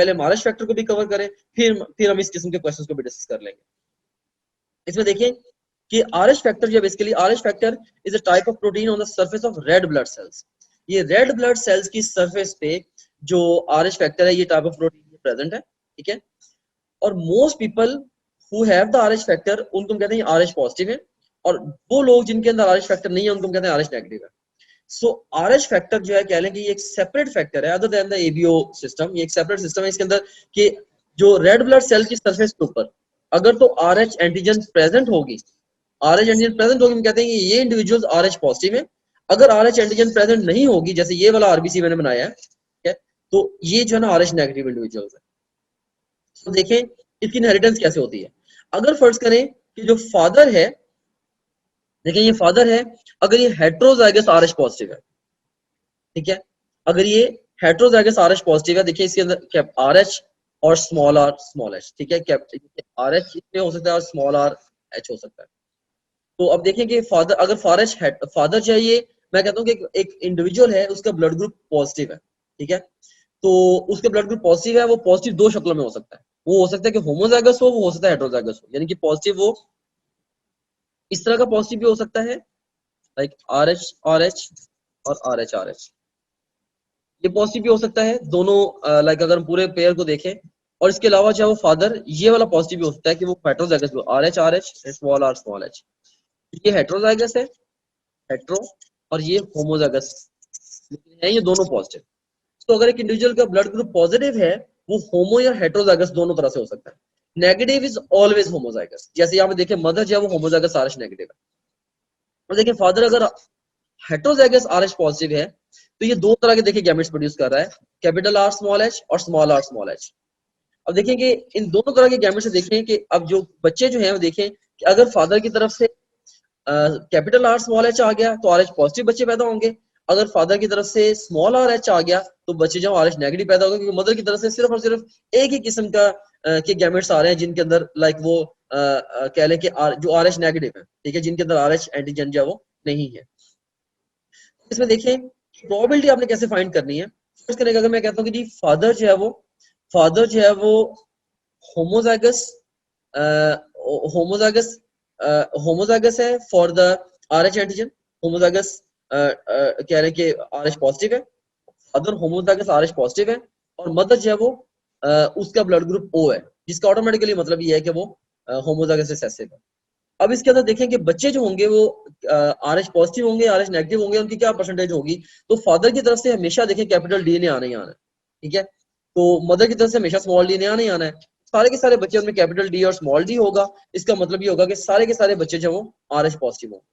पहले हम RH factor को भी कवर करें, फिर हम इस किस्म के क्वेश्चंस को भी डिस्कस कर लेंगे। इसमें देखिए कि आरएच फैक्टर जो basically RH factor is a type of protein on the surface of red blood cells. ये रेड ब्लड सेल्स की सरफेस पे जो आरएच फैक्टर है, ये टाइप ऑफ प्रोटीन प्रेजेंट है, ठीक है। और most people who have the RH factor उनको हम कहते हैं आरएच पॉजिटिव है, और वो लोग जिनके अंदर आरएच फैक्टर नहीं है उनको हम कहते हैं आरएच नेगेटिव है। सो आरएच फैक्टर जो है कह लें कि ये एक सेपरेट फैक्टर है other than the ABO system. ये एक सेपरेट सिस्टम है इसके अंदर कि जो रेड ब्लड सेल की सरफेस के ऊपर अगर तो आरएच एंटीजन प्रेजेंट होगी, आरएच एंटीजन प्रेजेंट होगी, हम कहते हैं कि ये इंडिविजुअल्स आरएच पॉजिटिव है। अगर आरएच एंटीजन प्रेजेंट नहीं होगी, जैसे ये वाला आरबीसी मैंने बनाया है, ठीक है, तो ये जो है ना आरएच नेगेटिव इंडिविजुअल्स है। तो देखें इसकी इनहेरिटेंस कैसे होती है। अगर फर्ज करें कि जो फादर है, देखिए ये फादर है, अगर ये हेट्रोजाइगस आरएच पॉजिटिव है, ठीक है, अगर ये हेट्रोजाइगस आरएच पॉजिटिव है, देखिए इसके अंदर आरएच और स्मॉल आर एच, ठीक है, आरएच इसमें हो सकता है और स्मॉल आर एच हो सकता है। तो अब देखें कि फादर अगर फादर चाहिए, मैं कहता हूँ कि एक इंडिविजुअल है उसका ब्लड ग्रुप पॉजिटिव है, ठीक है, तो उसका ब्लड ग्रुप पॉजिटिव है, वो पॉजिटिव दो शक्लों में हो सकता है। वो हो सकता है कि होमोजाइगस हो, वो हो सकता है हेट्रोजाइगस हो, यानी कि पॉजिटिव वो इस तरह का पॉजिटिव भी हो सकता है, लाइक आर एच और आर एच, ये पॉजिटिव भी हो सकता है दोनों, लाइक अगर हम पूरे पेयर को देखें। और इसके अलावा चाहे वो फादर, ये वाला पॉजिटिव भी हो सकता है कि वो हेट्रोजाइगस भी आर एच स्मॉल एच, ये हेट्रोजाइगस है और ये होमोजाइगस है, ये दोनों पॉजिटिव। तो अगर एक इंडिविजुअल का ब्लड ग्रुप पॉजिटिव है, वो होमो या हेट्रोजाइगस दोनों तरह से हो सकता है। नेगेटिव इज ऑलवेज होमोजाइगस, जैसे यहाँ पे देखें मदर जो है वो होमोजाइगस आरएच नेगेटिव है, और देखिए फादर अगर हेट्रोजाइगस आरएच पॉजिटिव है, तो ये दो तरह के देखिए गैमेट्स प्रोड्यूस कर रहा है, कैपिटल आर स्मॉल एच और स्मॉल आर एच। अब देखें कि इन दोनों तरह के गैमेट्स से देखें कि अब जो बच्चे जो हैं वो देखें कि अगर फादर की तरफ से कैपिटल आर स्मॉल एच आ गया तो आर एच पॉजिटिव बच्चे पैदा होंगे, अगर फादर की तरफ से स्मॉल आर एच आ गया तो बच्चे जो आर एच नेगेटिव पैदा होंगे, क्योंकि मदर की तरफ से सिर्फ और सिर्फ एक ही किस्म का के गैमेट्स आ रहे हैं जिनके अंदर लाइक वो कह लें कि जो आर एच नेगेटिव है, ठीक है, जिनके अंदर आर एच एंटीजन जो है वो नहीं है। इसमें देखें प्रोबेबिलिटी आपने कैसे फाइंड करनी है। फर्स्ट करने का अगर मैं कहता हूँ कि जी फादर जो है वो होमोजाइगस होमोजाइगस है for the RH antigen, homozygous कह रहे हैं कि आरएच पॉजिटिव है, अदर होमोजाइगस आरएच पॉजिटिव है, और मदर जो है वो उसका ब्लड ग्रुप ओ है, जिसका ऑटोमेटिकली मतलब ये है कि वो होमोजाइगस रिसेसिव है। अब इसके अंदर देखें कि बच्चे जो होंगे वो आरएच पॉजिटिव होंगे, आरएच नेगेटिव होंगे, उनकी क्या परसेंटेज होगी। तो फादर की तरफ से हमेशा देखें कैपिटल डी ने आना ही आना है, ठीक है, तो मदर की तरफ से हमेशा स्मॉल डी ने आना ही आना है। सारे के सारे बच्चे उनमें कैपिटल डी और स्मॉल डी होगा, इसका मतलब ये होगा कि सारे के सारे बच्चे जो वो आरएच पॉजिटिव होंगे।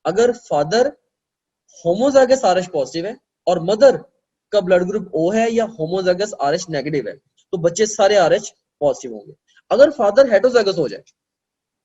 अगर फादर होमोजाइगस आरएच पॉजिटिव है और मदर का ब्लड ग्रुप ओ है या होमोजाइगस आरएच नेगेटिव है, तो बच्चे सारे आरएच पॉजिटिव होंगे। अगर फादर हेटेरोजाइगस हो जाए,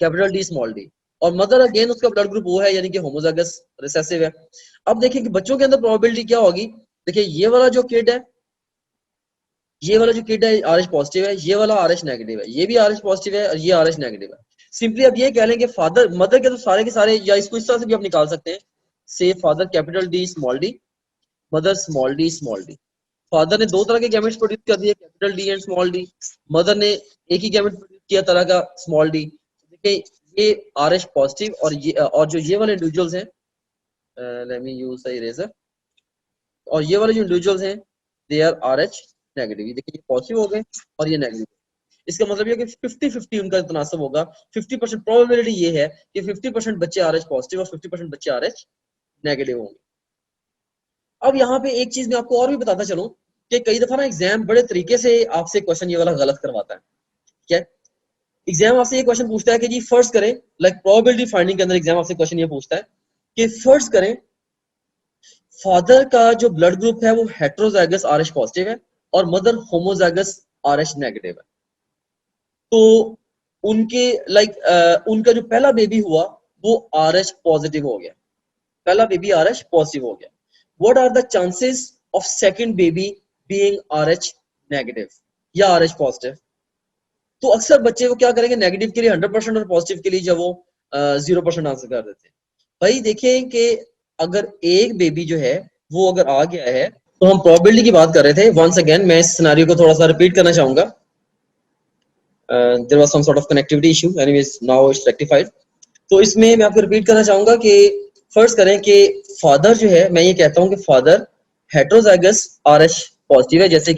कैपिटल डी स्मॉल डी, और मदर अगेन उसका ब्लड ग्रुप वो है यानी कि होमोजाइगस रिसेसिव है, अब देखिए कि बच्चों के अंदर प्रोबेबिलिटी क्या होगी। देखिए ये वाला जो किड है आरएच पॉजिटिव है, ये वाला आरएच नेगेटिव है, ये भी आरएच पॉजिटिव है और ये आरएच नेगेटिव है। सिंपली अब ये कह लें कि फादर मदर के तो सारे के सारे, या इसको इस तरह से भी आप निकाल सकते हैं, से father capital D small D, mother small D small D. Father ने दो तरह के गैमेट्स प्रोड्यूस कर दिए, capital D and small D, mother ने एक ही गैमेट प्रोड्यूस किया तरह का स्मॉल डी। देखिए ये आरएच पॉजिटिव और जो ये वाले इंडिविजुअल्स हैं, let me use the eraser, और ये वाले जो इंडिविजुअल्स हैं दे आर आरएच नेगेटिव। देखिए ये पॉजिटिव हो गए और ये नेगेटिव। इसका मतलब ये कि 50-50 उनका तनासब होगा। 50% प्रोबेबिलिटी ये है कि 50% बच्चे आरएच पॉजिटिव और 50% बच्चे आरएच नेगेटिव होंगे। अब यहाँ पे एक चीज मैं आपको और भी बताता चलूं कि कई दफा ना एग्जाम बड़े तरीके से आपसे क्वेश्चन ये वाला गलत करवाता है। क्या एग्जाम आपसे ये क्वेश्चन पूछता है कि जी फर्स्ट करें, लाइक प्रोबेबिलिटी फाइंडिंग के अंदर एग्जाम आपसे क्वेश्चन ये पूछता है कि फर्स्ट करें फादर का जो ब्लड ग्रुप है वो हेट्रोजाइगस आरएच पॉजिटिव है और मदर होमोजाइगस आरएच नेगेटिव है, तो उनके उनका जो पहला बेबी हुआ वो आरएच पॉजिटिव हो गया, पहला बेबी आरएच पॉजिटिव हो गया। What are the chances of second baby being Rh negative या आरएच पॉजिटिव। तो अक्सर बच्चे वो क्या करेंगे, नेगेटिव के लिए 100% और पॉजिटिव के लिए जब वो 0% आंसर कर देते हैं। भाई देखें कि अगर एक बेबी जो है वो अगर आ गया है तो हम प्रोबेबिलिटी की बात कर रहे थे। वंस अगेन मैं इस सिनेरियो को थोड़ा सा रिपीट करना चाहूंगा। There was some sort of connectivity issue, anyways now it's rectified. तो इसमें मैं आपको रिपीट करना चाहूंगा कि फर्स्ट करें कि फादर जो है, मैं ये कहता हूं कि फादर हेट्रोजाइगस आरएच पॉजिटिव है, जैसे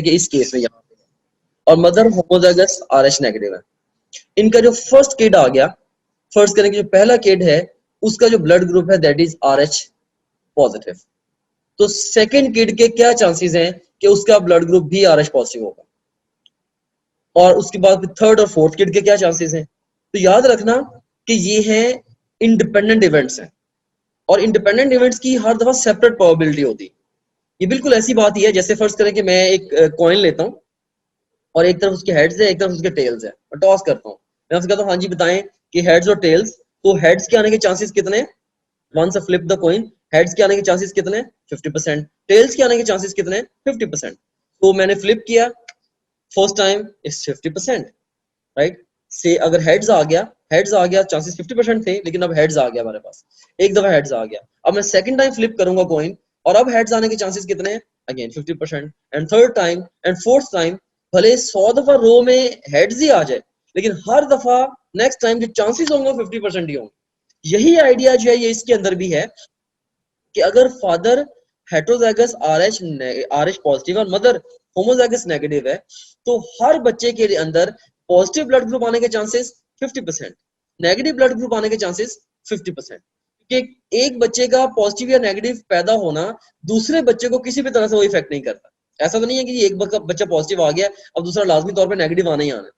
कि इस केस में यहाँ पे, और मदर होमोजाइगस आरएच नेगेटिव है। इनका जो फर्स्ट किड आ गया, फर्स्ट करें कि जो पहला किड है उसका जो ब्लड ग्रुप है दैट इज आरएच पॉजिटिव, तो सेकंड किड के क्या चांसेस हैं कि उसका ब्लड ग्रुप भी आरएच पॉजिटिव होगा, और उसके बाद थर्ड और फोर्थ किड के क्या चांसेस हैं। तो याद रखना कि ये हैं इंडिपेंडेंट इवेंट्स हैं, और इंडिपेंडेंट इवेंट्स की हर दफा सेपरेट प्रोबेबिलिटी होती है। ये बिल्कुल ऐसी बात ही है जैसे फर्स्ट करें कि मैं एक कॉइन लेता हूँ और एक तरफ उसके हेड्स है, एक तरफ उसके टेल्स है, और टॉस करता हूँ। मैं उससे कहता हूँ हाँ जी बताएं कि हेड्स और टेल्स, तो हेड्स के आने के चांसेस कितने, once flip the coin, heads के आने के चांसेस कितने 50%, टेल्स के आने के चांसेस कितने 50%। तो मैंने फ्लिप किया, फर्स्ट टाइम इज 50%, राइट। से अगर हेड्स आ गया चांसेस 50% थे, लेकिन अब हेड्स आ गया हमारे पास, एक दफा हेड्स आ गया। अब मैं सेकंड टाइम फ्लिप करूंगा कॉइन, और अब हेड्स आने के चांसेस कितने हैं, again 50%, and third time and fourth time, भले 100 दफा रो में हेड्स ही आ जाए, लेकिन हर दफा नेक्स्ट टाइम जो चांसेस होंगे 50% ही होंगे। यही आइडिया जो है ये इसके अंदर भी है कि अगर फादर हेट्रोजाइगस आरएच पॉजिटिव और मदर होमोजाइगस नेगेटिव है, तो हर बच्चे के अंदर पॉजिटिव ब्लड ग्रुप आने के चांसेस 50%, नेगेटिव ब्लड ग्रुप आने के चांसेस 50%। क्योंकि एक बच्चे का पॉजिटिव या नेगेटिव पैदा होना दूसरे बच्चे को किसी भी तरह से वो इफेक्ट नहीं करता। ऐसा तो नहीं है कि एक बच्चा पॉजिटिव आ गया अब दूसरा लाजमी तौर पे नेगेटिव आना ही आना है,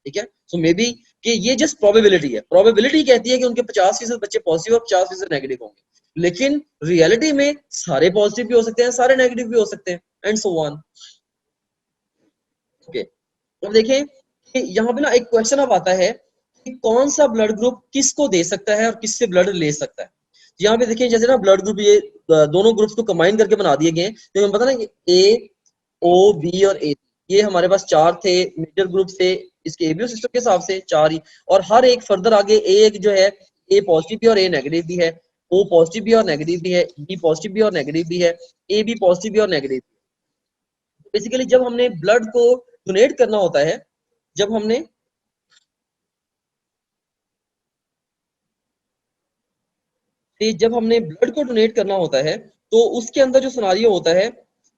ठीक है। सो मे बी कि ये जस्ट प्रोबेबिलिटी है, प्रोबेबिलिटी कहती है कि उनके 50% बच्चे पॉजिटिव और 50% नेगेटिव होंगे, लेकिन रियलिटी में सारे पॉजिटिव भी हो सकते हैं, सारे नेगेटिव भी हो सकते हैं, एंड सो ऑन। ओके, अब देखिए कि यहाँ पे ना एक क्वेश्चन अब आता है कि कौन सा ब्लड ग्रुप किसको दे सकता है और किससे ब्लड ले सकता है। यहाँ पे देखिए जैसे ना ब्लड ग्रुप ये दोनों ग्रुप्स को कंबाइन करके बना दिए गए, तो हमें पता ना ए, ओ, बी और ए, ये हमारे पास चार थे मेजर ग्रुप थे इसके एबीओ सिस्टम के हिसाब से, चार ही, और हर एक फर्दर आगे ए जो है, ए पॉजिटिव भी और ए नेगेटिव भी है, ओ पॉजिटिव भी और नेगेटिव भी है, बी पॉजिटिव भी और नेगेटिव भी है, ए भी पॉजिटिव भी और नेगेटिव भी है। बेसिकली जब हमने ब्लड को डोनेट करना होता है, जब हमने ब्लड को डोनेट करना होता है, तो उसके अंदर जो सिनेरियो होता है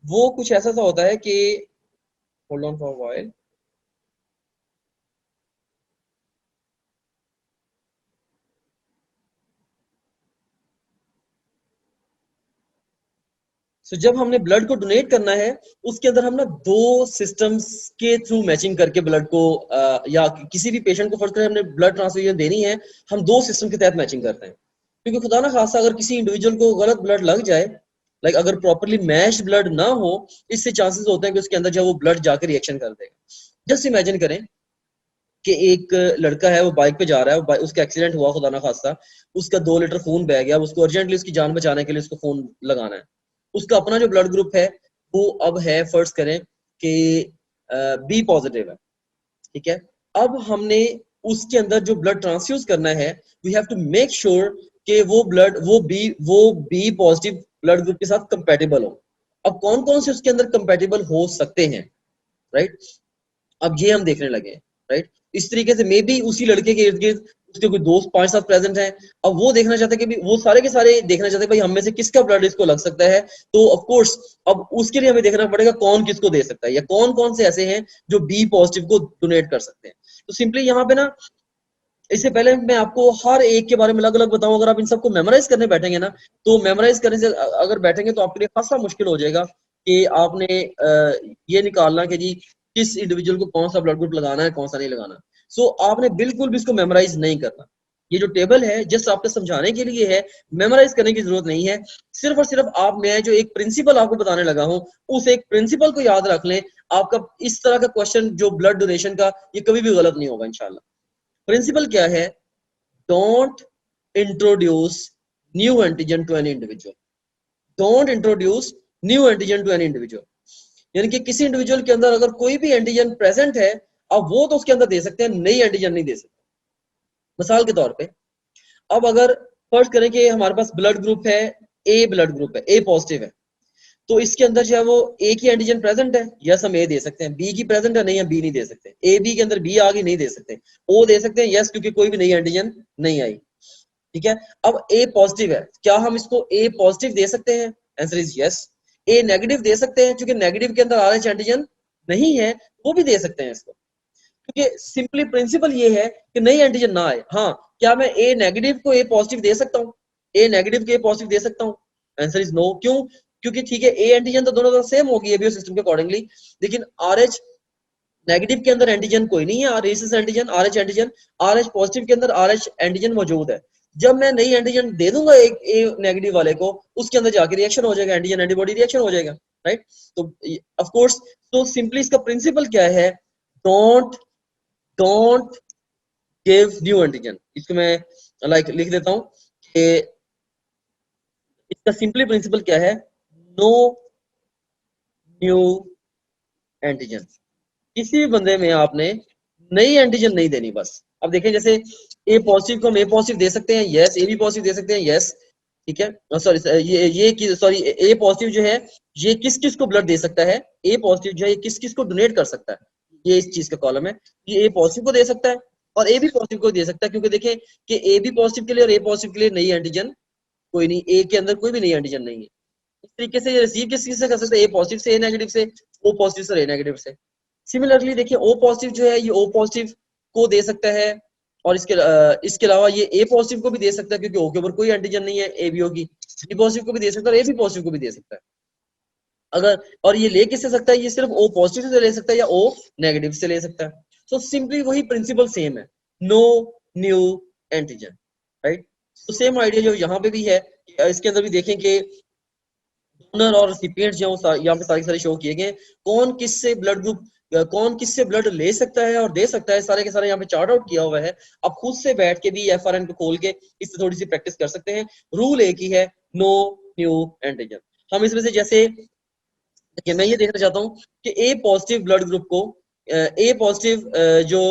वो कुछ ऐसा सा होता है कि, होल्ड ऑन फॉर व्हाइल, जब हमने ब्लड को डोनेट करना है, उसके अंदर हम ना दो सिस्टम्स के थ्रू मैचिंग करके ब्लड को या किसी भी पेशेंट को फर्स्ट करें हमने ब्लड ट्रांसफ्यूजन देनी है, हम दो सिस्टम के तहत मैचिंग करते हैं। क्योंकि खुदा ना खासा अगर किसी इंडिविजुअल को गलत ब्लड लग जाए, लाइक अगर प्रॉपरली मैच्ड ब्लड ना हो, इससे चांसेस होते हैं कि उसके अंदर जो वो ब्लड जाकर रिएक्शन कर देगा। जस्ट इमेजिन करें कि एक लड़का है, वो बाइक पे जा रहा है, उसका एक्सीडेंट हुआ खुदा ना खासा, उसका 2 लीटर खून बह गया, उसको अर्जेंटली उसकी जान बचाने के लिए उसको खून लगाना है। उसका अपना जो ब्लड ग्रुप है वो अब है, फर्स्ट करें कि बी पॉजिटिव है, ठीक है। अब हमने उसके अंदर जो ब्लड ट्रांसफ्यूज करना है, we have to make sure कि वो बी पॉजिटिव ब्लड ग्रुप के साथ कंपैटिबल हो। अब कौन कौन से उसके अंदर कंपैटिबल हो सकते हैं, राइट, अब ये हम देखने लगे, राइट। इस तरीके से मे बी उसी लड़के के इर्द गिर्द उसके कोई दोस्त 5-7 प्रेजेंट हैं, अब वो देखना चाहते हैं कि वो सारे के सारे देखना चाहते हैं भाई हम में से किसका ब्लड इसको लग सकता है। तो ऑफ कोर्स अब उसके लिए हमें देखना पड़ेगा कौन किसको दे सकता है, या कौन कौन से ऐसे हैं जो बी पॉजिटिव को डोनेट कर सकते हैं। तो सिंपली यहाँ पे ना, इससे पहले मैं आपको हर एक के बारे में अलग अलग बताऊं, अगर आप इन सबको मेमोराइज करने बैठेंगे ना, तो मेमोराइज करने से अगर बैठेंगे तो आपके लिए खासा मुश्किल हो जाएगा कि आपने ये निकालना कि जी किस इंडिविजुअल को कौन सा ब्लड ग्रुप लगाना है, कौन सा नहीं लगाना। सो आपने बिल्कुल भी इसको मेमोराइज नहीं करना। ये जो टेबल है जस्ट आपको समझाने के लिए है, मेमोराइज करने की जरूरत नहीं है। सिर्फ और सिर्फ मैं जो एक प्रिंसिपल आपको बताने लगा हूं, उस एक प्रिंसिपल को याद रख लें। आपका इस तरह का क्वेश्चन जो ब्लड डोनेशन का, ये कभी भी गलत नहीं होगा इंशाल्लाह। प्रिंसिपल क्या है, don't introduce new antigen to any individual, don't introduce new antigen to any individual. यानी कि किसी इंडिविजुअल के अंदर अगर कोई भी एंटीजन प्रेजेंट है, अब वो तो उसके अंदर दे सकते हैं, नई एंटीजन नहीं दे सकते। मिसाल के तौर पे अब अगर फर्ज करें कि हमारे पास ब्लड ग्रुप है, ए ब्लड ग्रुप है, ए पॉजिटिव है, तो इसके अंदर जो है वो ए की एंटीजन प्रेजेंट है, यस हम ए दे सकते हैं, बी की प्रेजेंट है, नहीं हम बी नहीं दे सकते, ए बी के अंदर बी आ गई नहीं दे सकते, ओ दे सकते हैं यस क्योंकि कोई भी नई एंटीजन नहीं आई, ठीक है। अब ए पॉजिटिव है, क्या हम इसको ए पॉजिटिव दे सकते हैं, answer is yes. A negative दे सकते हैं क्योंकि नेगेटिव के अंदर आरएच एंटीजन नहीं है, वो भी दे सकते हैं इसको, क्योंकि सिंपली प्रिंसिपल ये है कि नई एंटीजन ना आए। हाँ, क्या मैं ए नेगेटिव को ए पॉजिटिव दे सकता हूँ, ए नेगेटिव को ए पॉजिटिव दे सकता हूँ, आंसर इज नो। क्यों, क्योंकि ठीक है ए एंटीजन तो दोनों तरफ सेम होगी एबीओ सिस्टम के अकॉर्डिंगली, लेकिन आरएच नेगेटिव के अंदर एंटीजन कोई नहीं है, rhesus antigen Rh antigen, Rh positive के अंदर आरएच एंटीजन मौजूद है। जब मैं नई एंटीजन दे दूंगा एक ए नेगेटिव वाले को, उसके अंदर जाके रिएक्शन हो जाएगा, एंटीजन एंटीबॉडी रिएक्शन हो जाएगा, राइट। तो ऑफ कोर्स, तो सिंपली इसका प्रिंसिपल क्या है, don't don't give new antigen. इसको मैं लाइक लिख देता हूं कि इसका सिंपली प्रिंसिपल क्या है, नो न्यू एंटीजन। किसी भी बंदे में आपने नई एंटीजन नहीं देनी बस। अब देखें जैसे ए पॉजिटिव को हम ए पॉजिटिव दे सकते हैं, यस, ए बी पॉजिटिव दे सकते हैं, यस, ठीक है। सॉरी, ये सॉरी ए पॉजिटिव जो है ये किस किस को ब्लड दे सकता है, ए पॉजिटिव जो है ये किस किस को डोनेट कर सकता है, ये इस चीज का कॉलम है, ये ए पॉजिटिव को दे सकता है और ए बी पॉजिटिव को दे सकता है, क्योंकि देखें कि ए बी पॉजिटिव के लिए और ए पॉजिटिव के लिए नई एंटीजन कोई नहीं, ए के अंदर कोई भी नई एंटीजन नहीं है। इस तरीके से ये रिसीव किस किस से कर सकते हैं, ए पॉजिटिव से, ए नेगेटिव से, ओ पॉजिटिव से, ए नेगेटिव से। सिमिलरली देखिए ओ पॉजिटिव जो है ये ओ पॉजिटिव को दे सकता है और इसके अलावा ये ए पॉजिटिव को भी दे सकता है क्योंकि ओ के ऊपर कोई एंटीजन नहीं है ए बी ओ की, बी पॉजिटिव को भी दे सकता है और ए बी पॉजिटिव को भी दे सकता है। अगर और ये ले किससे सकता है, ये सिर्फ ओ पॉजिटिव से ले सकता है या ओ नेगेटिव से ले सकता है। सो सिंपली वही प्रिंसिपल सेम है, नो न्यू एंटीजन, राइट। तो सेम आइडिया जो यहाँ पे भी है, इसके अंदर भी देखें कि डोनर और रिसिपिएंट्स जो यहाँ पे सारी सारी शो किए गए, कौन किससे ब्लड ग्रुप, कौन किससे ब्लड ले सकता है और दे सकता है, सारे के सारे यहाँ पे चार्ट आउट किया हुआ है। आप खुद से बैठ के भी एफआरएन को खोल के इससे थोड़ी सी प्रैक्टिस कर सकते हैं। रूल एक ही है, नो न्यू एंटीजन। हम इसमें से जैसे देखिए मैं ये देखना चाहता हूँ कि ए पॉजिटिव ब्लड ग्रुप को, ए पॉजिटिव जो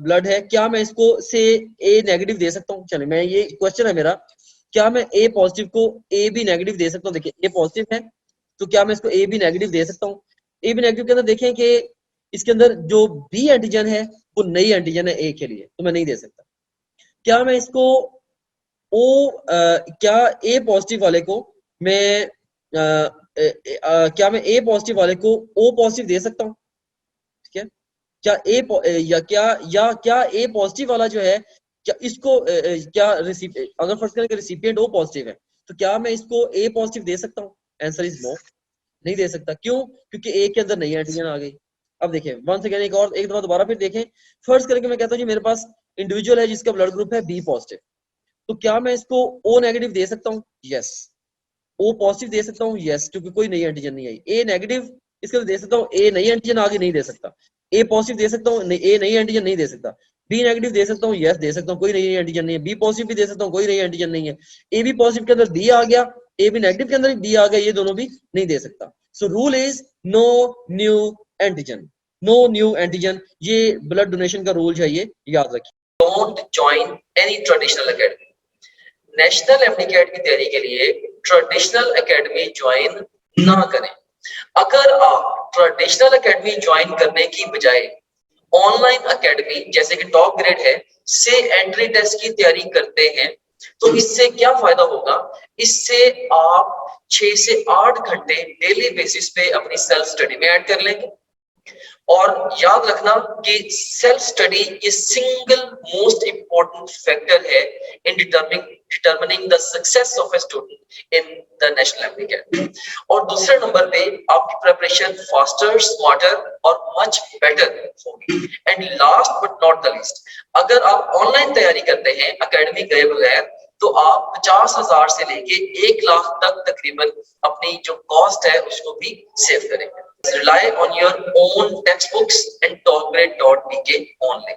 ब्लड है, क्या मैं इसको से ए नेगेटिव दे सकता हूँ। चलिए मैं, ये क्वेश्चन है मेरा, क्या मैं ए पॉजिटिव को ए बी नेगेटिव दे सकता हूँ। देखिए ए पॉजिटिव है तो क्या मैं इसको ए बी नेगेटिव दे सकता हूँ। ए बी नेगेटिव के अंदर देखें कि इसके अंदर जो बी एंटीजन है वो नई एंटीजन है ए के लिए, तो मैं नहीं दे सकता। क्या मैं इसको क्या ए पॉजिटिव वाले को मैं क्या मैं ए पॉजिटिव वाले को ओ पॉजिटिव दे सकता हूँ, ठीक है। क्या क्या ए पॉजिटिव वाला जो है, क्या इसको क्या अगर फर्स्ट करें कि रिसिपिएंट ओ पॉजिटिव है तो क्या मैं इसको ए पॉजिटिव दे सकता हूँ, आंसर इज नो, नहीं दे सकता। क्यों, क्योंकि ए के अंदर नई एंटीजन आ गई। अब देखें वंस अगेन एक दफा दोबारा फिर देखें, फर्स्ट करके मैं कहता हूँ जी मेरे पास इंडिविजुअल है जिसका ब्लड ग्रुप है बी पॉजिटिव, तो क्या मैं इसको ओ नेगेटिव दे सकता हूँ, यस। ओ पॉजिटिव दे सकता हूँ, यस, क्योंकि कोई नई एंटीजन नहीं आई। ए नेगेटिव इसके दे सकता हूँ, ए नई एंटीजन आगे नहीं दे सकता। ए पॉजिटिव दे सकता हूँ, ए नई एंटीजन नहीं दे सकता। बी नेगेटिव दे सकता हूँ, यस दे सकता हूँ, कोई नई एंटीजन नहीं है। बी पॉजिटिव भी दे सकता हूँ, कोई नई एंटीजन नहीं है। ए बी पॉजिटिव के अंदर बी आ गया, ए बी नेगेटिव के अंदर बी आ गया, ये दोनों भी नहीं दे सकता। So rule is no new antigen, no new antigen. ये ब्लड डोनेशन का रूल है, ये याद रखिए। Don't join any traditional academy. National एप्लीकेट की तैयारी के लिए ट्रेडिशनल एकेडमी ज्वाइन ना करें। अगर आप ट्रेडिशनल एकेडमी ज्वाइन करने की बजाय ऑनलाइन एकेडमी जैसे कि टॉप ग्रेड है से एंट्री टेस्ट की तैयारी करते हैं तो इससे क्या फायदा होगा, इससे आप 6 से 8 घंटे डेली बेसिस पे अपनी सेल्फ स्टडी में ऐड कर लेंगे। और याद रखना कि सेल्फ स्टडी ये सिंगल मोस्ट इंपॉर्टेंट फैक्टर है in determining the success of a student in the national एप्लीकेट। और दूसरे नंबर पे आपकी प्रिपरेशन फास्टर, स्मार्टर और मच बेटर होगी। And last but not the least, अगर आप ऑनलाइन तैयारी करते हैं एकेडमी गए बगैर तो आप 50,000 से लेके 1 लाख तक तकरीबन अपनी जो कॉस्ट है उसको भी सेव करेंगे। Rely on your own textbooks and topgrade.pk only.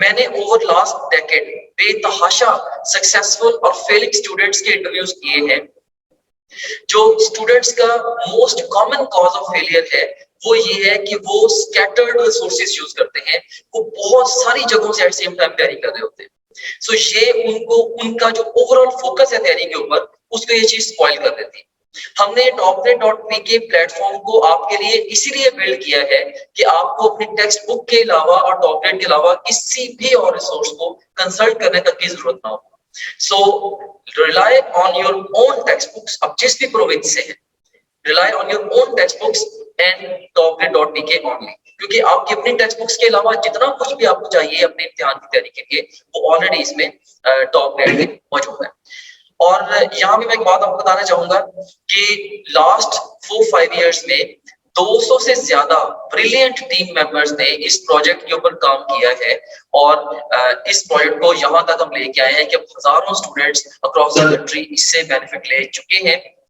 मैंने ओवर लास्ट डेकेड बेतहाशा सक्सेसफुल और फेलिंग स्टूडेंट्स के इंटरव्यूज किए हैं। जो स्टूडेंट्स का most common cause of failure है वो ये है कि वो स्कैटर्ड रिसोर्सेज यूज करते हैं, वो बहुत सारी जगहों से एट सेम टाइम तैयारी कर रहे होते हैं। सो ये उनको उनका जो ओवरऑल फोकस है तैयारी के ऊपर उसको ये चीज स्पॉइल कर देती है। हमने topgrade.pk प्लेटफॉर्म को आपके लिए इसीलिए बिल्ड किया है कि आपको अपनी टेक्स्ट बुक के अलावा और टॉपग्रेड के अलावा किसी भी और रिसोर्स को कंसल्ट करने तक की जरूरत ना हो। So rely on your own text books, अब जिस भी प्रोविंस से है, rely on your own text books and topgrade.pk only, क्योंकि आपकी अपनी टेक्स्ट बुक्स के अलावा जितना कुछ भी आपको चाहिए अपने इम्तिहान की तैयारी के लिए वो ऑलरेडी इसमें टॉपग्रेड में मौजूद है। और यहाँ भी मैं एक बात आपको बताना चाहूंगा कि लास्ट 4-5 इयर्स में 200 से ज्यादा ब्रिलियंट टीम मेंबर्स ने इस प्रोजेक्ट के ऊपर काम किया है और इस प्रोजेक्ट को यहाँ तक हम लेके आए हैं कि अब हजारों स्टूडेंट्स अक्रॉस द कंट्री इससे बेनिफिट ले चुके हैं।